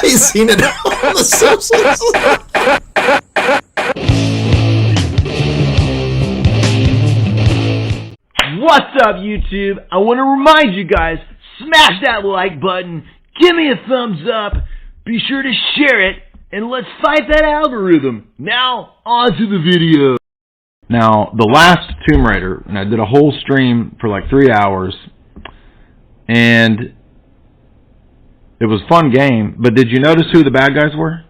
You seen it on the socials? What's up, YouTube? I want to remind you guys, smash that like button, give me a thumbs up, be sure to share it, and let's fight that algorithm. Now, on to the video. Now, the last Tomb Raider, and I did a whole stream for like 3 hours, and it was a fun game, but did you notice who the bad guys were?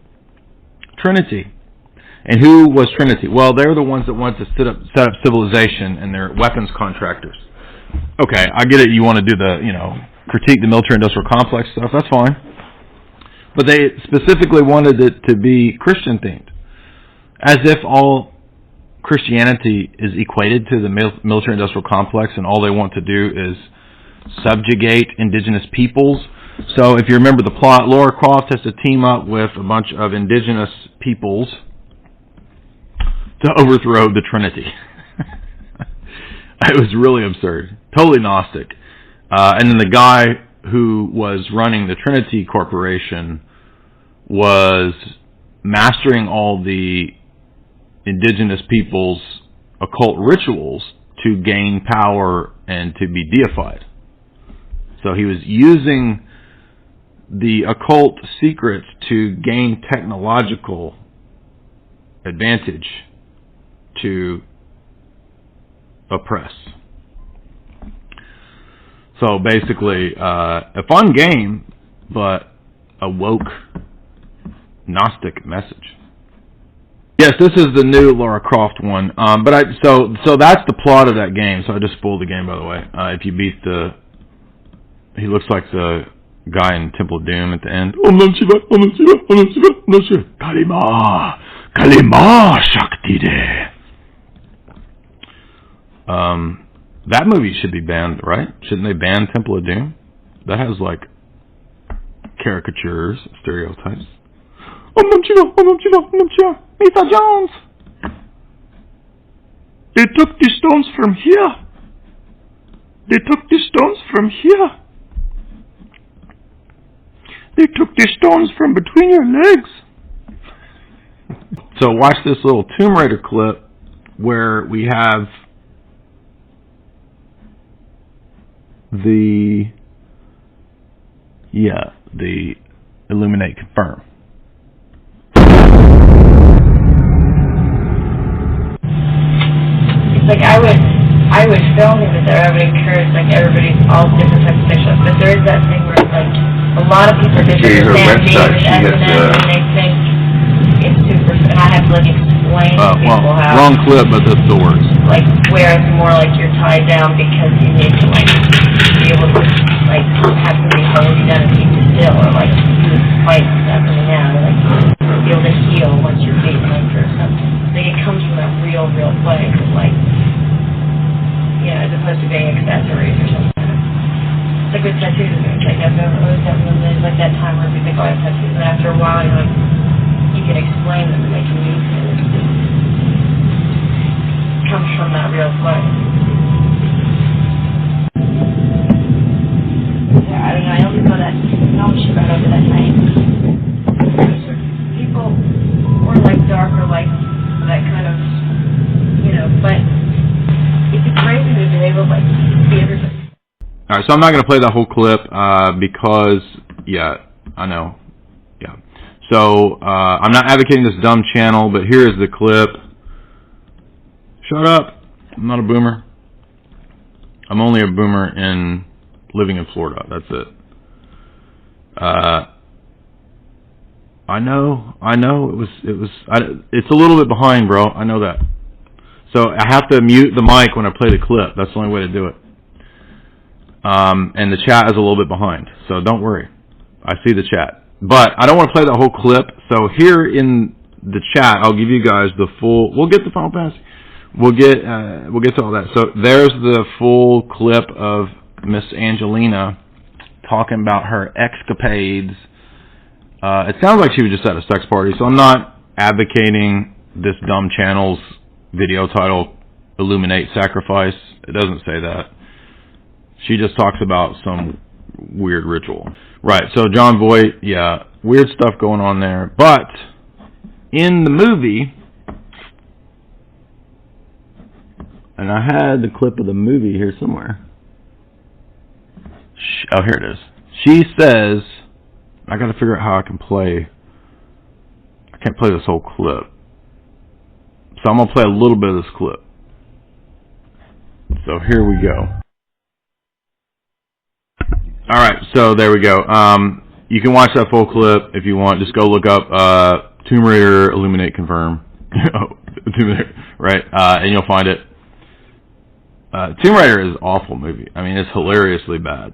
Trinity. And who was Trinity? Well, they're the ones that want to set up civilization, and they're weapons contractors. Okay, I get it. You want to do the, critique the military-industrial complex stuff. That's fine. But they specifically wanted it to be Christian-themed, as if all Christianity is equated to the military-industrial complex, and all they want to do is subjugate indigenous peoples. So if you remember the plot, Lara Croft has to team up with a bunch of indigenous peoples to overthrow the Trinity. It was really absurd. Totally Gnostic. And then the guy who was running the Trinity Corporation was mastering all the indigenous people's occult rituals to gain power and to be deified. So he was using the occult secrets to gain technological advantage to oppress. So basically, a fun game, but a woke Gnostic message. Yes, this is the new Lara Croft one. So that's the plot of that game. So I just spoiled the game, by the way. If you beat he looks like the guy in Temple of Doom at the end. Om Nam Shiva, Om Nam Shiva, Om Nam Shiva, Om Nam Shiva. Kalima, Kalima Shakti De. That movie should be banned, right? Shouldn't they ban Temple of Doom? That has like caricatures, stereotypes. Om Nam Shiva, Om Nam Shiva, Om Nam Shiva. Misa Jones. They took the stones from here. They took the stones from here. They took the stones from between your legs. So watch this little Tomb Raider clip where we have the illuminate confirm. It's like I would film it with I would encourage like everybody's all different types of pictures, but there is that thing where it's like a lot of people misunderstand me with S&M and they think it's super, and I have to like explain to people how. Wrong clip, but this still works. Like where it's more like you're tied down because you need to like be able to like have somebody hold you down and keep you still, or like do fight stuff in and out, or like be able to heal once you're beaten like or something. I think it comes from that real place of like, as opposed to being accessories or something. It's like with tattoos. It's like there's like that time where we think, I have tattoos, and after a while you're like, you can explain them and they can use it. It comes from that real place. Yeah, I don't know. I don't know that. No one should run over that night. People or like dark or like that kind of, but it's crazy to be able to like see everybody. All right, so I'm not going to play that whole clip because, I know. So I'm not advocating this dumb channel, but here is the clip. Shut up. I'm not a boomer. I'm only a boomer in living in Florida. That's it. I know. It's a little bit behind, bro. I know that. So I have to mute the mic when I play the clip. That's the only way to do it. And the chat is a little bit behind, so don't worry. I see the chat. But I don't want to play the whole clip, so here in the chat, I'll give you guys the full... We'll get the Final Fantasy. We'll get to all that. So there's the full clip of Miss Angelina talking about her escapades. It sounds like she was just at a sex party, so I'm not advocating this dumb channel's video title, Illuminate Sacrifice. It doesn't say that. She just talks about some weird ritual. Right, so John Voight, weird stuff going on there. But in the movie, and I had the clip of the movie here somewhere. Oh, here it is. She says, I got to figure out how I can play. I can't play this whole clip. So I'm going to play a little bit of this clip. So here we go. Alright, so there we go. You can watch that full clip if you want. Just go look up Tomb Raider Illuminate Confirm. Tomb Raider, right? And you'll find it. Tomb Raider is an awful movie. I mean, it's hilariously bad.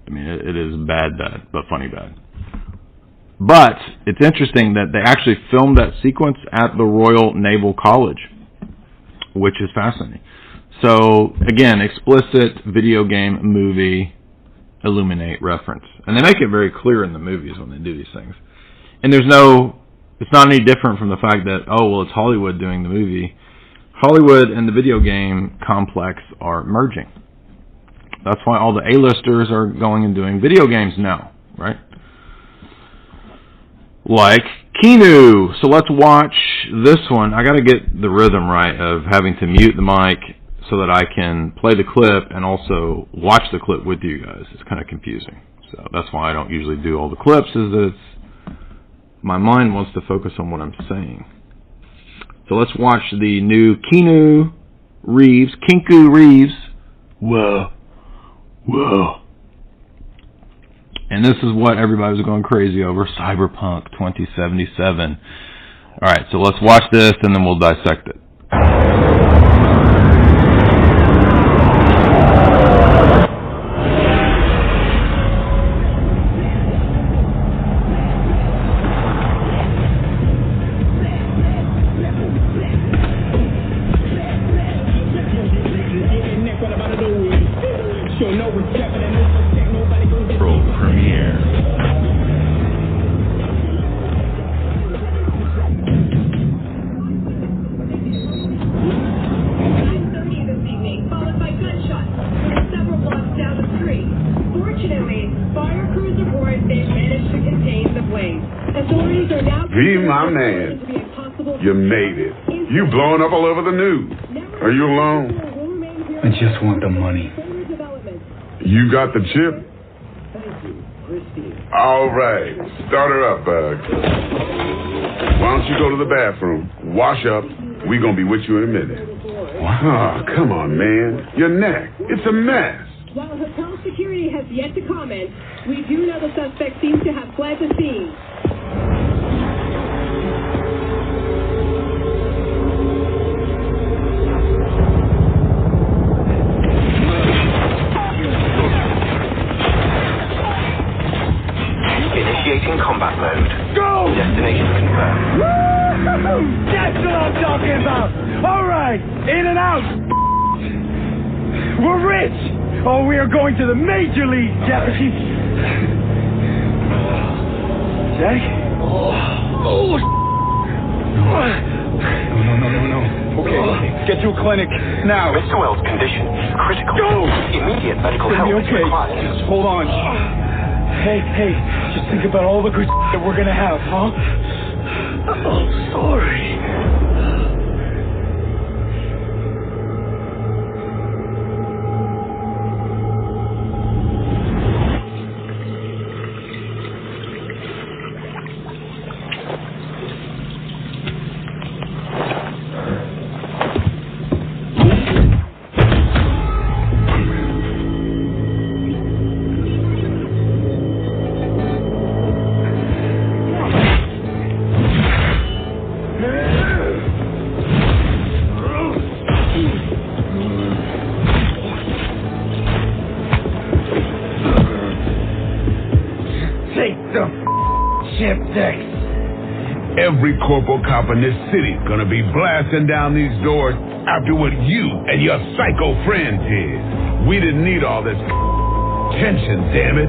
I mean, it is bad, but funny bad. But it's interesting that they actually filmed that sequence at the Royal Naval College, which is fascinating. So, again, explicit video game movie Illuminate reference. And they make it very clear in the movies when they do these things. And it's not any different from the fact that, oh, well, it's Hollywood doing the movie. Hollywood and the video game complex are merging. That's why all the A-listers are going and doing video games now, right? Like Keanu. So let's watch this one. I got to get the rhythm right of having to mute the mic so that I can play the clip and also watch the clip with you guys. It's kind of confusing. So that's why I don't usually do all the clips, is that my mind wants to focus on what I'm saying. So let's watch the new Keanu Reeves. Whoa. And this is what everybody was going crazy over, Cyberpunk 2077. Alright, so let's watch this and then we'll dissect it. You made it. You blowing up all over the news. Are you alone? I just want the money. You got the chip? All right. Start her up, Bug. Why don't you go to the bathroom, wash up. We're going to be with you in a minute. Oh, come on, man. Your neck. It's a mess. While hotel security has yet to comment, we do know the suspect seems to have fled the scene. Initiating combat mode. Go! Destination confirmed. Woo-hoo! That's what I'm talking about! Alright, in and out! We're rich! Oh, we are going to the major league, Jefferson! Jack? Oh! No. Okay, get to a clinic now. Mr. Wells' condition is critical. Go! Immediate medical help is Okay, required. just hold on. Hey, just think about all the good that we're gonna have, huh? Oh, sorry. Every corporal cop in this city's gonna be blasting down these doors after what you and your psycho friend did. We didn't need all this tension, damn it.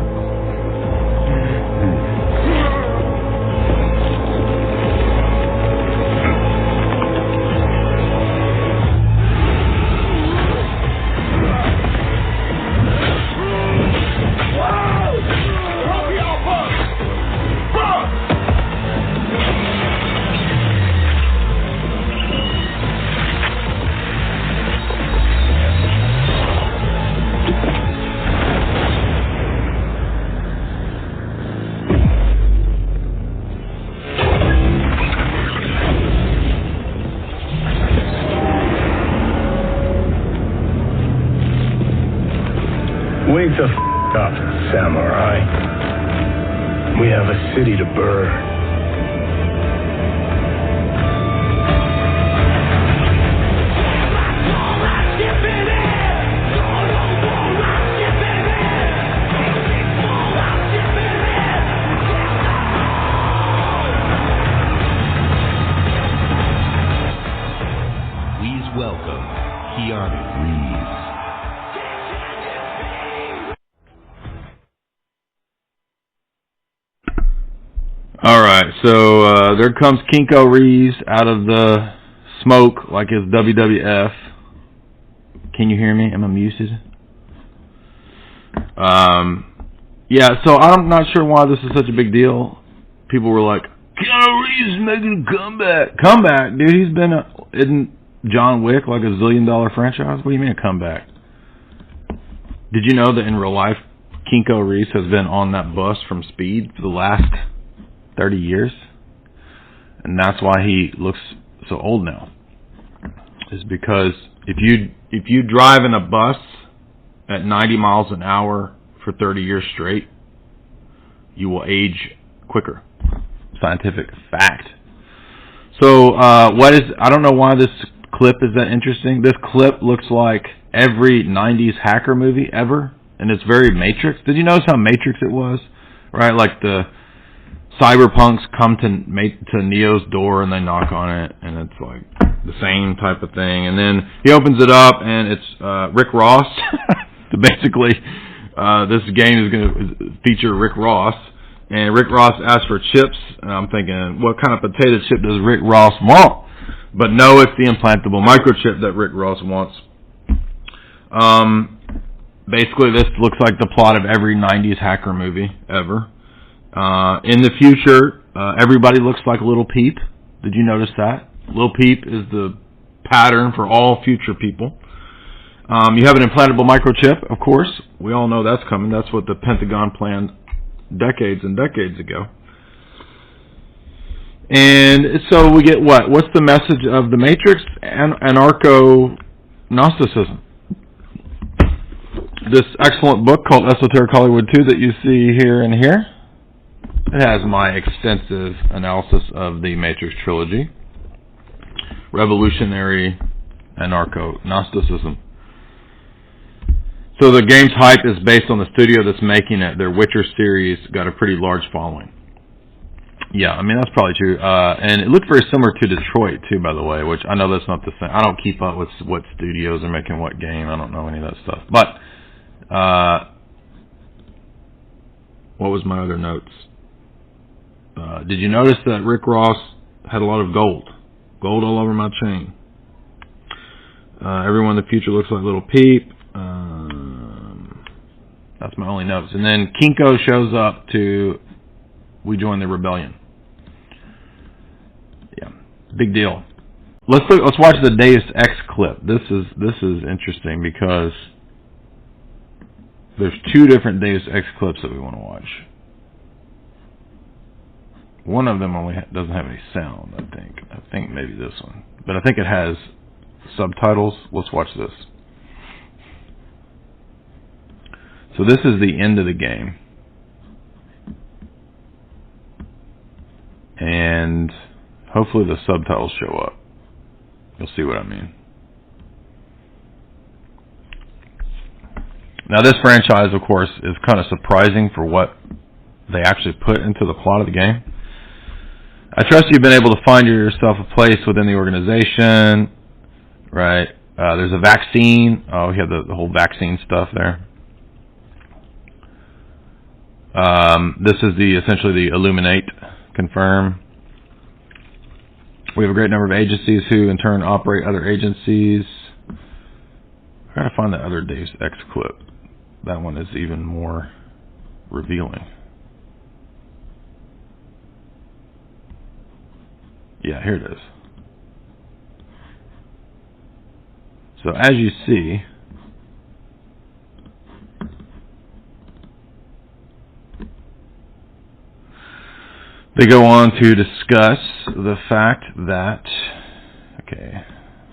up, samurai. We have a city to burn. Please welcome Keanu Reeves. Alright, so there comes Keanu Reeves out of the smoke like his WWF. Can you hear me? Am I muted? Yeah, so I'm not sure why this is such a big deal. People were like, Keanu Reeves is making a comeback. Comeback? Dude, he's been isn't John Wick like a $1 zillion franchise? What do you mean a comeback? Did you know that in real life, Keanu Reeves has been on that bus from Speed for the last 30 years? And that's why he looks so old now. Is because if you drive in a bus at 90 miles an hour for 30 years straight, you will age quicker. Scientific fact. So I don't know why this clip is that interesting. This clip looks like every 90s hacker movie ever, and it's very Matrix. Did you notice how Matrix it was? Right, like the Cyberpunks come to Neo's door and they knock on it, and it's like the same type of thing. And then he opens it up, and it's Rick Ross. So basically, this game is going to feature Rick Ross. And Rick Ross asked for chips, and I'm thinking, what kind of potato chip does Rick Ross want? But no, it's the implantable microchip that Rick Ross wants. Basically, this looks like the plot of every 90s hacker movie ever. In the future, everybody looks like Little Peep. Did you notice that? Little Peep is the pattern for all future people. You have an implantable microchip, of course. We all know that's coming. That's what the Pentagon planned decades and decades ago. And so we get what? What's the message of the Matrix? Anarcho-Gnosticism. This excellent book called Esoteric Hollywood 2 that you see here and here. It has my extensive analysis of the Matrix trilogy. Revolutionary Anarcho-Gnosticism. So the game's hype is based on the studio that's making it. Their Witcher series got a pretty large following. Yeah, I mean, that's probably true. And it looked very similar to Detroit, too, by the way, which I know that's not the same. I don't keep up with what studios are making what game. I don't know any of that stuff. But, what was my other notes? Did you notice that Rick Ross had a lot of gold? Gold all over my chain. Everyone in the future looks like Little Peep. That's my only notes. And then Kinko shows up to We Join the Rebellion. Yeah, big deal. Let's watch the Deus Ex clip. This is interesting because there's two different Deus Ex clips that we want to watch. One of them only doesn't have any sound, I think. I think maybe this one. But I think it has subtitles. Let's watch this. So this is the end of the game. And hopefully the subtitles show up. You'll see what I mean. Now this franchise, of course, is kind of surprising for what they actually put into the plot of the game. I trust you've been able to find yourself a place within the organization, right? There's a vaccine. Oh, we have the whole vaccine stuff there. This is essentially the Illuminate, confirm. We have a great number of agencies who in turn operate other agencies. I gotta find the other Deus Ex clip. That one is even more revealing. Yeah, here it is. So as you see, they go on to discuss the fact that, okay,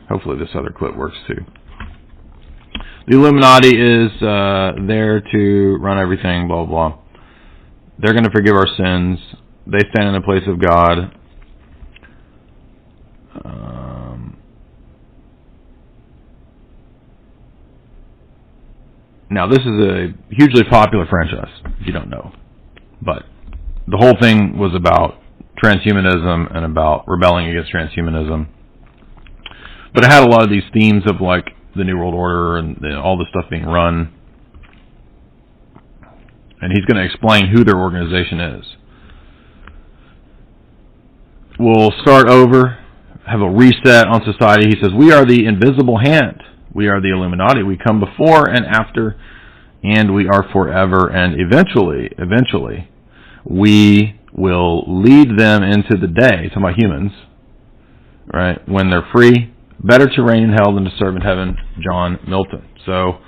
hopefully this other clip works too. The Illuminati is there to run everything, blah, blah, blah. They're going to forgive our sins. They stand in the place of God. Now, this is a hugely popular franchise, if you don't know. But the whole thing was about transhumanism and about rebelling against transhumanism. But it had a lot of these themes of like the New World Order and all this stuff being run. And he's going to explain who their organization is. We'll start over, have a reset on society. He says, we are the invisible hand. We are the Illuminati. We come before and after, and we are forever. And eventually, we will lead them into the day, talking about humans, right, when they're free. Better to reign in hell than to serve in heaven, John Milton. So,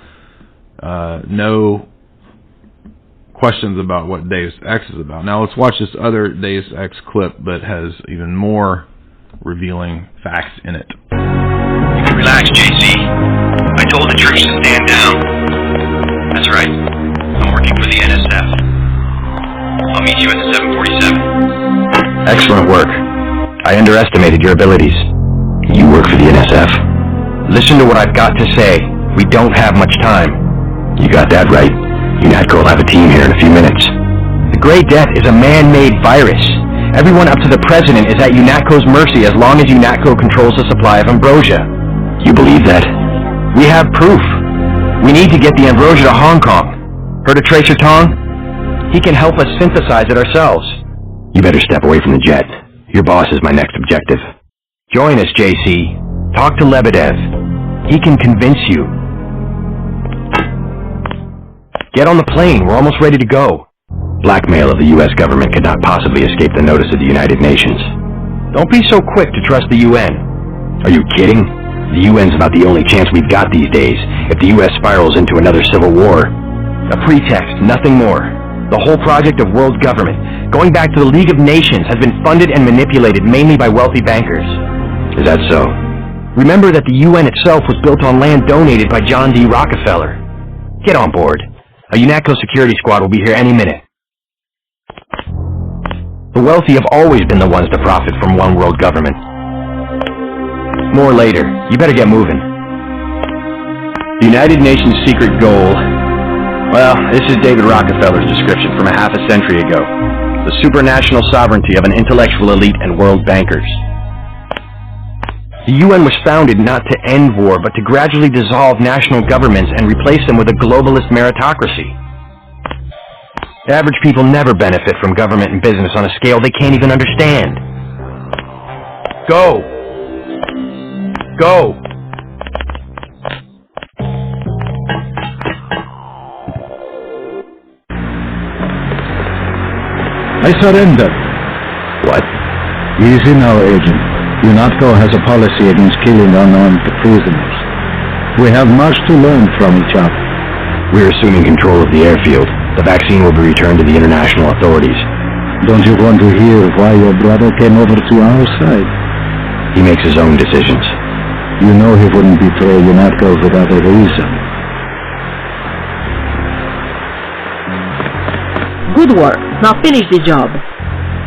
no questions about what Deus Ex is about. Now let's watch this other Deus Ex clip that has even more revealing facts in it. You can relax, JC. I told the troops to stand down. That's right. I'm working for the NSF. I'll meet you at the 747. Excellent work. I underestimated your abilities. You work for the NSF? Listen to what I've got to say. We don't have much time. You got that right. UNATCO will have a team here in a few minutes. The Grey Death is a man-made virus. Everyone up to the president is at UNATCO's mercy as long as UNATCO controls the supply of ambrosia. You believe that? We have proof. We need to get the ambrosia to Hong Kong. Heard of Tracer Tong? He can help us synthesize it ourselves. You better step away from the jet. Your boss is my next objective. Join us, JC. Talk to Lebedev. He can convince you. Get on the plane. We're almost ready to go. Blackmail of the U.S. government could not possibly escape the notice of the United Nations. Don't be so quick to trust the UN. Are you kidding? The UN's about the only chance we've got these days if the U.S. spirals into another civil war. A pretext, nothing more. The whole project of world government, going back to the League of Nations, has been funded and manipulated mainly by wealthy bankers. Is that so? Remember that the UN itself was built on land donated by John D. Rockefeller. Get on board. A UNATCO security squad will be here any minute. The wealthy have always been the ones to profit from one world government. More later. You better get moving. The United Nations secret goal. Well, this is David Rockefeller's description from a half a century ago. The supranational sovereignty of an intellectual elite and world bankers. The UN was founded not to end war, but to gradually dissolve national governments and replace them with a globalist meritocracy. Average people never benefit from government and business on a scale they can't even understand. Go! Go! I surrender. What? Easy now, Agent. UNATCO has a policy against killing unarmed prisoners. We have much to learn from each other. We're assuming control of the airfield. The vaccine will be returned to the international authorities. Don't you want to hear why your brother came over to our side? He makes his own decisions. You know he wouldn't betray UNATCO without a reason. Good work. Now finish the job.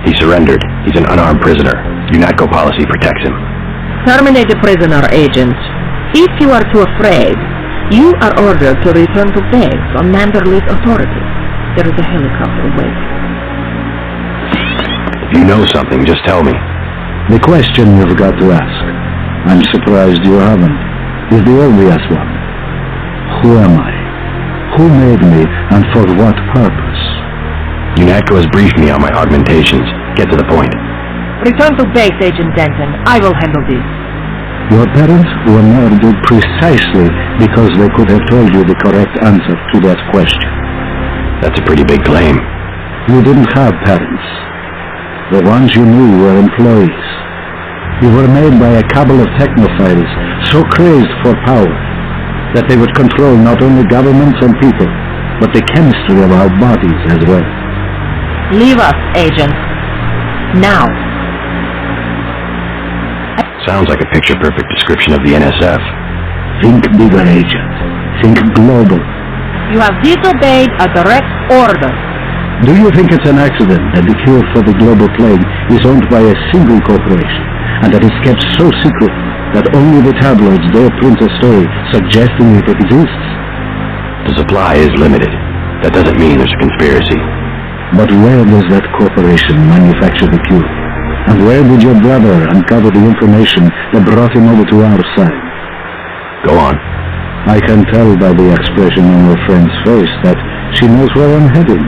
He surrendered. He's an unarmed prisoner. UNATCO policy protects him. Terminate the prisoner, Agent. If you are too afraid, you are ordered to return to base on Manderley's authority. There is a helicopter waiting. If you know something, just tell me. The question you've got to ask, I'm surprised you haven't, is the obvious one. Who am I? Who made me, and for what purpose? UNATCO has briefed me on my augmentations. Get to the point. Return to base, Agent Denton. I will handle this. Your parents were murdered precisely because they could have told you the correct answer to that question. That's a pretty big claim. You didn't have parents. The ones you knew were employees. You were made by a cabal of technophiles so crazed for power that they would control not only governments and people, but the chemistry of our bodies as well. Leave us, Agent. Now. Sounds like a picture-perfect description of the NSF. Think bigger, Agent. Think global. You have disobeyed a direct order. Do you think it's an accident that the cure for the global plague is owned by a single corporation, and that it's kept so secret that only the tabloids dare print a story suggesting it exists? The supply is limited. That doesn't mean there's a conspiracy. But where does that corporation manufacture the cure? And where did your brother uncover the information that brought him over to our side? Go on. I can tell by the expression on your friend's face that she knows where I'm heading.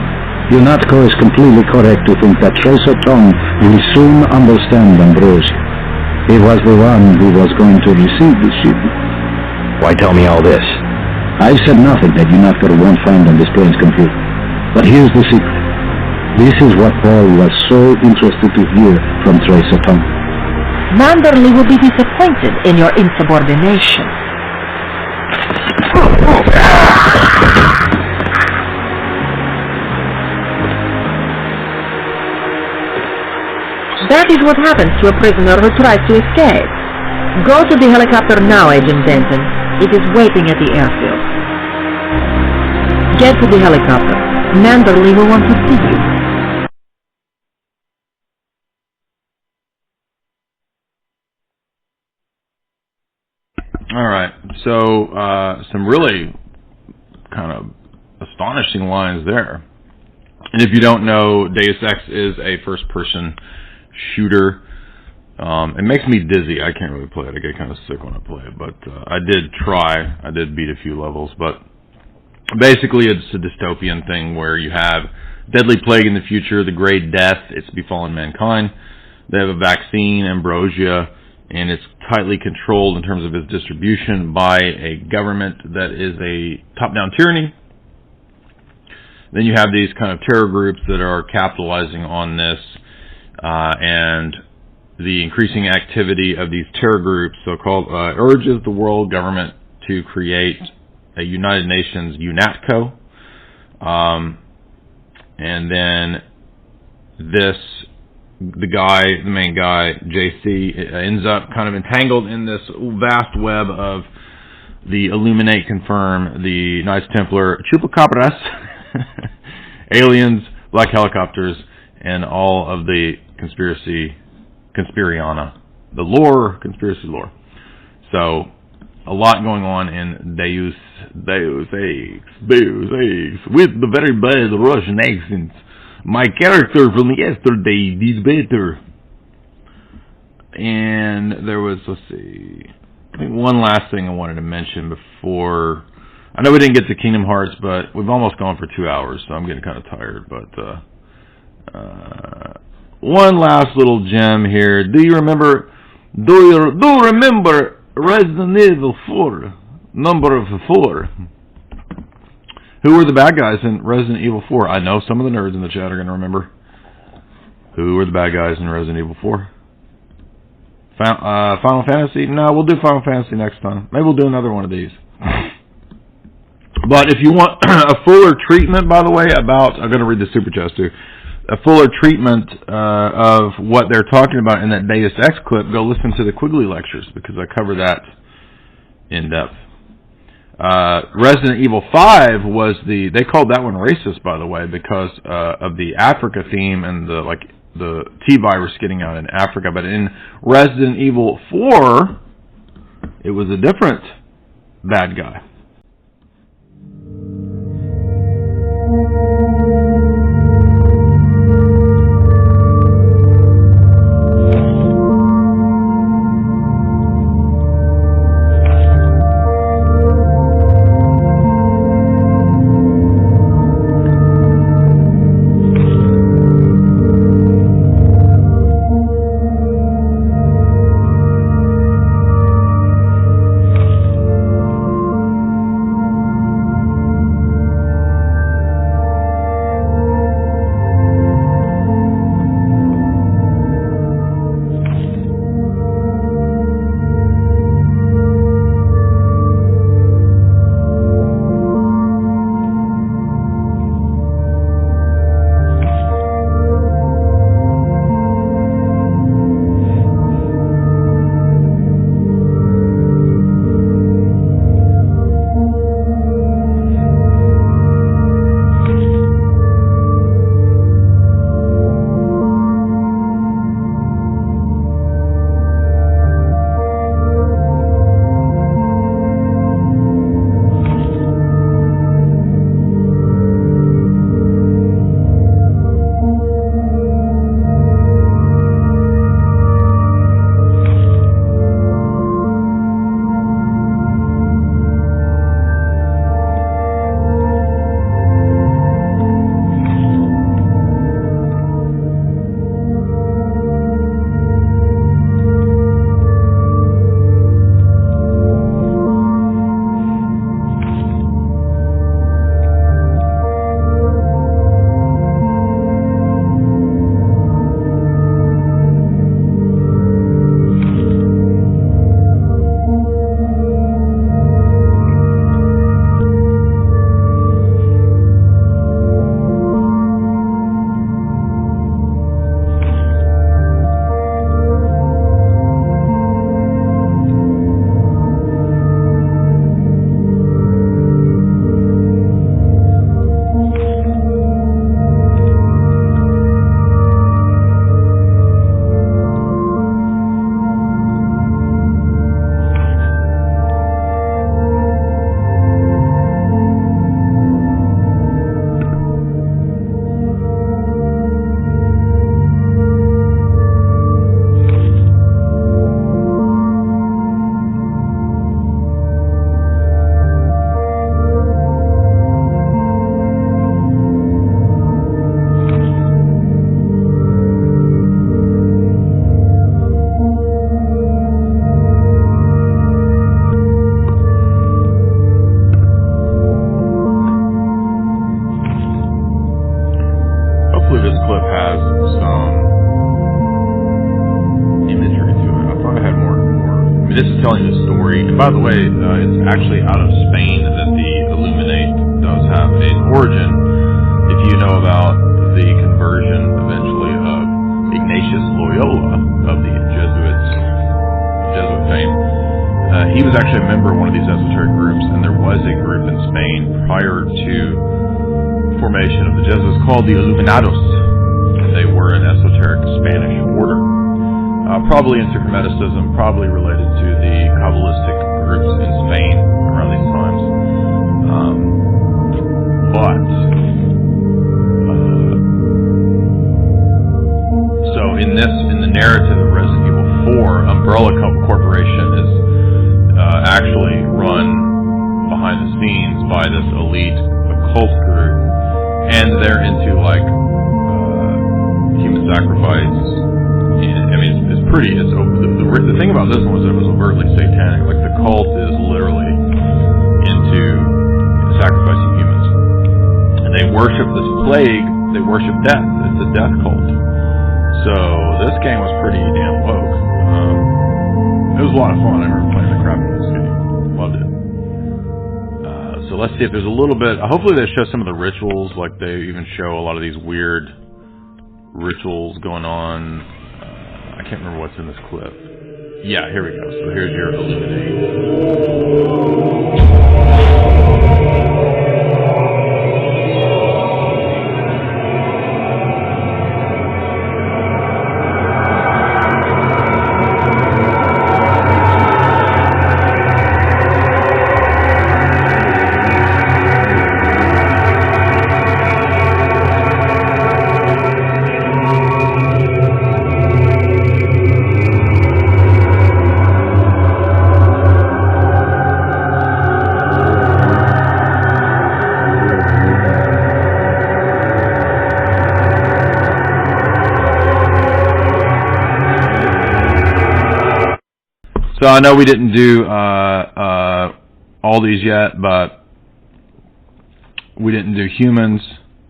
UNATCO is completely correct to think that Tracer Tom will soon understand Ambrosia. He was the one who was going to receive the shipment. Why tell me all this? I've said nothing that UNATCO won't find on this plane's computer. But here's the secret. This is what Paul was so interested to hear from Tracer Tom. Manderley will be disappointed in your insubordination. That is what happens to a prisoner who tries to escape. Go to the helicopter now, Agent Denton. It is waiting at the airfield. Get to the helicopter. Manderley will want to see you. All right. So some really kind of astonishing lines there. And if you don't know, Deus Ex is a first-person shooter. It makes me dizzy. I can't really play it. I get kind of sick when I play it. But I did try. I did beat a few levels. But basically, it's a dystopian thing where you have deadly plague in the future, the great death. It's befallen mankind. They have a vaccine, Ambrosia, and it's tightly controlled in terms of its distribution by a government that is a top-down tyranny. Then you have these kind of terror groups that are capitalizing on this, and the increasing activity of these terror groups, so-called, urges the world government to create a United Nations UNATCO, and then the main guy, JC, ends up kind of entangled in this vast web of the Illuminate, Confirm, the Knights Templar, Chupacabras, aliens, black helicopters, and all of the conspiriana, the lore, conspiracy lore. So, a lot going on in Deus Ex, with the very bad Russian accents. My character from yesterday did better. And there was, let's see, I think one last thing I wanted to mention before. I know we didn't get to Kingdom Hearts, but we've almost gone for 2 hours, so I'm getting kind of tired. But one last little gem here. Do you remember Resident Evil 4? Number of 4. Who were the bad guys in Resident Evil 4? I know some of the nerds in the chat are going to remember. Who were the bad guys in Resident Evil 4? Final Fantasy? No, we'll do Final Fantasy next time. Maybe we'll do another one of these. But if you want a fuller treatment, by the way, I'm going to read the super chat too. A fuller treatment of what they're talking about in that Deus Ex clip, go listen to the Quigley lectures, because I cover that in depth. Resident Evil 5 they called that one racist, by the way, because of the Africa theme and the T-virus getting out in Africa. But in Resident Evil 4, it was a different bad guy. mean, this is telling the story. And by the way, it's actually out of Spain that the Illuminate does have an origin. If you know about the conversion eventually of Ignatius Loyola of the Jesuit fame, he was actually a member of one of these esoteric groups, and there was a group in Spain prior to formation of the Jesuits called the Illuminados. They were an esoteric Spanish order, probably into Hermeticism, probably related to the Kabbalistic groups in Spain around these times. So in the narrative of Resident Evil 4, Umbrella Corporation is actually run behind the scenes by this elite occult group, and they're into like human sacrifice. And, I mean, it's pretty. The thing about this one was that it was overtly satanic. Like the cult is literally into sacrificing humans, and they worship this plague. They worship death. It's a death cult. So this game was pretty damn woke. It was a lot of fun. I remember playing the crap out of this game. Loved it. So let's see if there's a little bit. Hopefully they show some of the rituals. Like they even show a lot of these weird rituals going on. I can't remember what's in this clip. Yeah, here we go. So here's your Illuminate. So I know we didn't do all these yet, but we didn't do humans.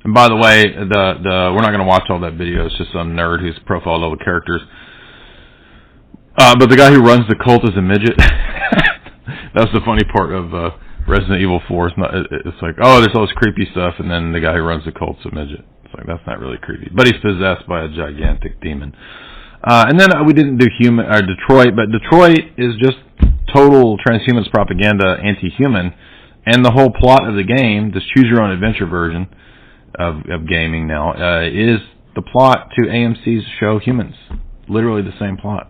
And by the way, we're not going to watch all that video. It's just some nerd who's profiled all the characters. But the guy who runs the cult is a midget. That's the funny part of Resident Evil 4. It's like, oh, there's all this creepy stuff, and then the guy who runs the cult's a midget. It's like, that's not really creepy. But he's possessed by a gigantic demon. And then we didn't do Detroit, but Detroit is just total transhumans propaganda, anti-human, and the whole plot of the game, this choose-your-own-adventure version of gaming now, is the plot to AMC's show Humans. Literally the same plot.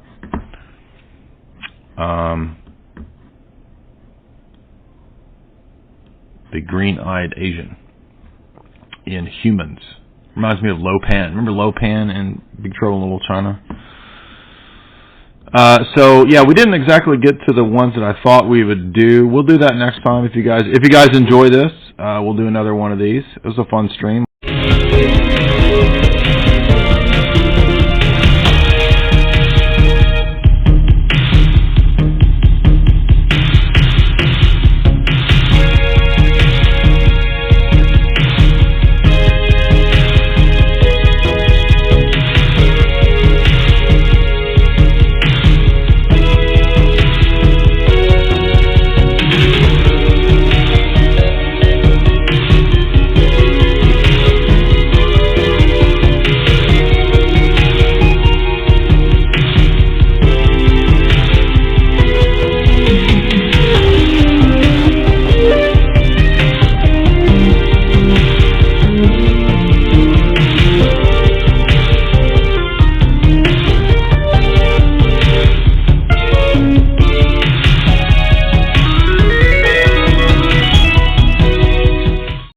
The green-eyed Asian in Humans. Reminds me of Lopan. Remember Lopan in Big Trouble in Little China? So yeah, we didn't exactly get to the ones that I thought we would do. We'll do that next time. If you guys enjoy this, we'll do another one of these. It was a fun stream.